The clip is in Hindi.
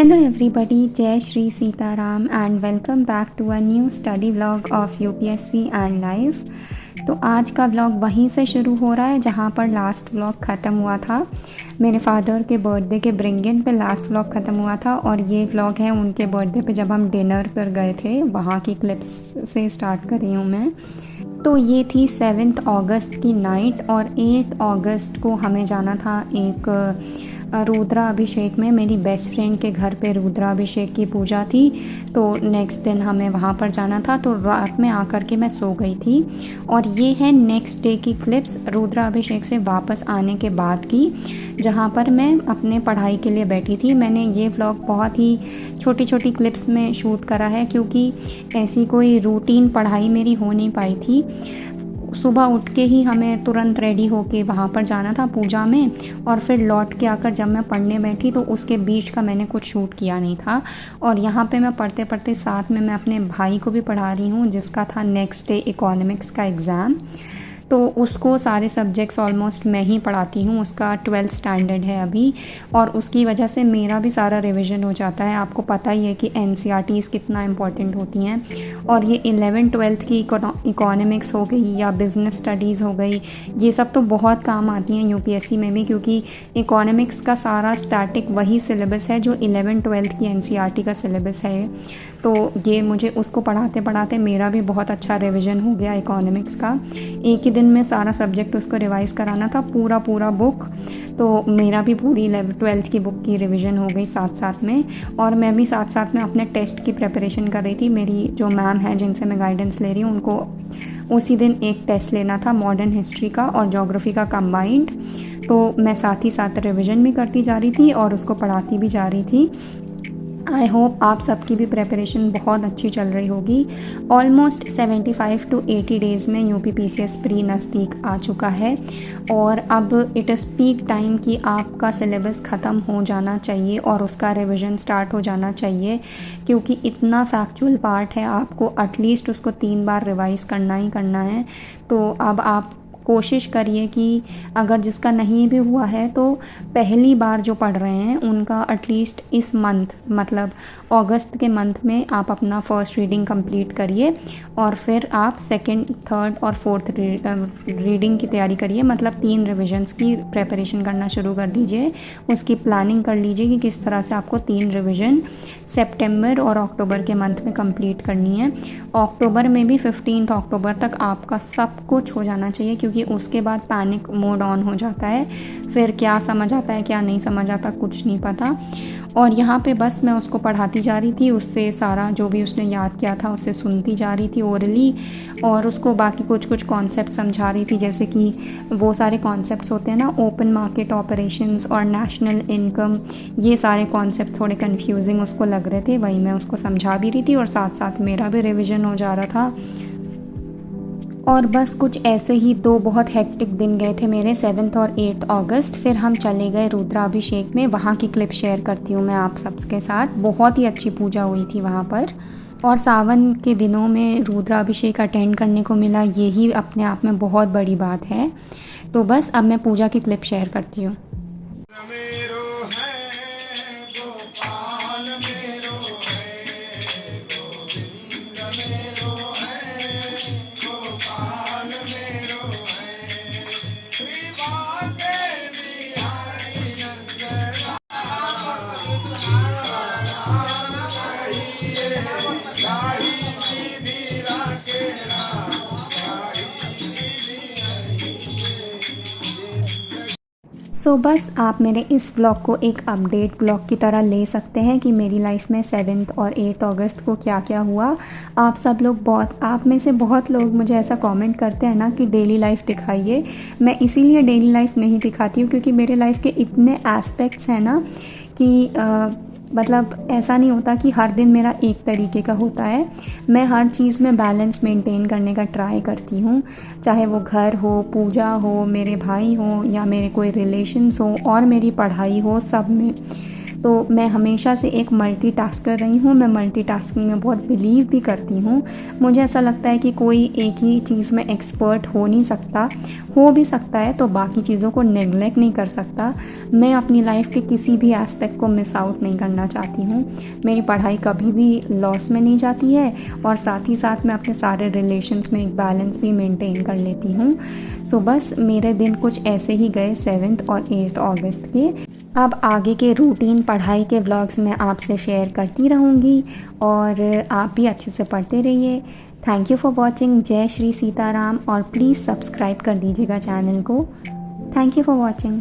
Hello everybody, Jai Shri Sitaram and welcome back to a new study vlog of UPSC and Life। तो आज का व्लॉग वहीं से शुरू हो रहा है जहाँ पर लास्ट व्लॉग ख़त्म हुआ था। मेरे फादर के बर्थडे के ब्रिंग इन पे लास्ट व्लॉग ख़त्म हुआ था और ये व्लॉग है उनके बर्थडे पे जब हम डिनर पर गए थे, वहाँ की क्लिप्स से स्टार्ट कर रही हूँ मैं। तो ये थी 7 अगस्त की नाइट और 8 अगस्त को हमें जाना था एक रुद्राभिषेक में। मेरी बेस्ट फ्रेंड के घर पे रुद्राभिषेक की पूजा थी, तो नेक्स्ट दिन हमें वहाँ पर जाना था। तो रात में आकर के मैं सो गई थी और ये है नेक्स्ट डे की क्लिप्स रुद्राभिषेक से वापस आने के बाद की, जहाँ पर मैं अपने पढ़ाई के लिए बैठी थी। मैंने ये व्लॉग बहुत ही छोटी छोटी क्लिप्स में शूट करा है क्योंकि ऐसी कोई रूटीन पढ़ाई मेरी हो नहीं पाई थी। सुबह उठ के ही हमें तुरंत रेडी होके वहाँ पर जाना था पूजा में, और फिर लौट के आकर जब मैं पढ़ने बैठी तो उसके बीच का मैंने कुछ शूट किया नहीं था। और यहाँ पे मैं पढ़ते पढ़ते साथ में मैं अपने भाई को भी पढ़ा रही हूँ जिसका था नेक्स्ट डे इकोनॉमिक्स का एग्ज़ाम। तो उसको सारे सब्जेक्ट्स ऑलमोस्ट मैं ही पढ़ाती हूँ। उसका 12th स्टैंडर्ड है अभी और उसकी वजह से मेरा भी सारा रिवीजन हो जाता है। आपको पता ही है कि NCERTs कितना इम्पॉर्टेंट होती हैं, और ये 11th 12th की इकोनॉमिक्स हो गई या बिज़नेस स्टडीज़ हो गई, ये सब तो बहुत काम आती हैं UPSC में भी, क्योंकि इकोनॉमिक्स का सारा स्टैटिक वही सिलेबस है जो 11th 12th की NCERT का सिलेबस है। तो ये मुझे उसको पढ़ाते पढ़ाते मेरा भी बहुत अच्छा रिवीजन हो गया इकोनॉमिक्स का। एक ही दिन में सारा सब्जेक्ट उसको रिवाइज़ कराना था, पूरा बुक। तो मेरा भी पूरी 11th 12th की बुक की रिवीजन हो गई साथ साथ में, और मैं भी साथ साथ में अपने टेस्ट की प्रिपरेशन कर रही थी। मेरी जो मैम है जिनसे मैं गाइडेंस ले रही हूँ, उनको उसी दिन एक टेस्ट लेना था मॉडर्न हिस्ट्री का और ज्योग्राफी का कंबाइंड। तो मैं साथ ही साथ रिवीजन भी करती जा रही थी और उसको पढ़ाती भी जा रही थी। आई होप आप सबकी भी प्रिपरेशन बहुत अच्छी चल रही होगी। ऑलमोस्ट 75 to 80 डेज़ में UPPCS प्री नज़दीक आ चुका है और अब इट इज़ पीक टाइम कि आपका सिलेबस ख़त्म हो जाना चाहिए और उसका रिवीजन स्टार्ट हो जाना चाहिए, क्योंकि इतना फैक्चुअल पार्ट है, आपको एटलीस्ट उसको 3 बार रिवाइज़ करना ही करना है। तो अब आप कोशिश करिए कि अगर जिसका नहीं भी हुआ है तो पहली बार जो पढ़ रहे हैं उनका एटलीस्ट इस मंथ, मतलब अगस्त के मंथ में आप अपना फर्स्ट रीडिंग कंप्लीट करिए और फिर आप सेकंड, थर्ड और फोर्थ रीडिंग की तैयारी करिए। मतलब 3 रिविजन्स की प्रिपरेशन करना शुरू कर दीजिए। उसकी प्लानिंग कर लीजिए कि किस तरह से आपको 3 रिविज़न सितंबर और अक्टूबर के मंथ में कंप्लीट करनी है। अक्टूबर में भी 15 अक्टूबर तक आपका सब कुछ हो जाना चाहिए, क्योंकि उसके बाद पैनिक मोड ऑन हो जाता है। फिर क्या समझ आता है क्या नहीं समझ आता कुछ नहीं पता। और यहाँ पे बस मैं उसको पढ़ाती जा रही थी, उससे सारा जो भी उसने याद किया था उससे सुनती जा रही थी ओरली, और उसको बाकी कुछ कॉन्सेप्ट समझा रही थी। जैसे कि वो सारे कॉन्सेप्ट्स होते हैं ना, ओपन मार्केट ऑपरेशंस और नेशनल इनकम, ये सारे कॉन्सेप्ट थोड़े कन्फ्यूजिंग उसको लग रहे थे, वही मैं उसको समझा भी रही थी और साथ साथ मेरा भी रिविज़न हो जा रहा था। और बस कुछ ऐसे ही 2 बहुत हेक्टिक दिन गए थे मेरे, 7 और 8 अगस्त। फिर हम चले गए रुद्राभिषेक में, वहाँ की क्लिप शेयर करती हूँ मैं आप सबके साथ। बहुत ही अच्छी पूजा हुई थी वहाँ पर, और सावन के दिनों में रुद्राभिषेक अटेंड करने को मिला, यही अपने आप में बहुत बड़ी बात है। तो बस अब मैं पूजा की क्लिप शेयर करती हूँ। सो बस आप मेरे इस व्लॉग को एक अपडेट व्लॉग की तरह ले सकते हैं कि मेरी लाइफ में 7 और 8 अगस्त को क्या क्या हुआ। आप में से बहुत लोग मुझे ऐसा कमेंट करते हैं ना कि डेली लाइफ दिखाइए। मैं इसीलिए डेली लाइफ नहीं दिखाती हूँ क्योंकि मेरे लाइफ के इतने एस्पेक्ट्स हैं ना कि मतलब ऐसा नहीं होता कि हर दिन मेरा एक तरीके का होता है। मैं हर चीज़ में बैलेंस मेंटेन करने का ट्राई करती हूँ, चाहे वो घर हो, पूजा हो, मेरे भाई हो या मेरे कोई रिलेशंस हो और मेरी पढ़ाई हो, सब में। तो मैं हमेशा से एक मल्टीटास्कर रही हूँ। मैं मल्टीटास्किंग में बहुत बिलीव भी करती हूँ। मुझे ऐसा लगता है कि कोई एक ही चीज़ में एक्सपर्ट हो नहीं सकता, हो भी सकता है तो बाकी चीज़ों को नेगलेक्ट नहीं कर सकता। मैं अपनी लाइफ के किसी भी एस्पेक्ट को मिस आउट नहीं करना चाहती हूँ। मेरी पढ़ाई कभी भी लॉस में नहीं जाती है और साथ ही साथ मैं अपने सारे रिलेशंस में एक बैलेंस भी मेंटेन कर लेती हूँ। सो बस मेरे दिन कुछ ऐसे ही गए 7 और 8 अगस्त के। अब आगे के रूटीन पढ़ाई के व्लॉग्स मैं आपसे शेयर करती रहूँगी और आप भी अच्छे से पढ़ते रहिए। Thank you for watching. जय श्री सीताराम और प्लीज़ सब्सक्राइब कर दीजिएगा चैनल को। Thank you for watching.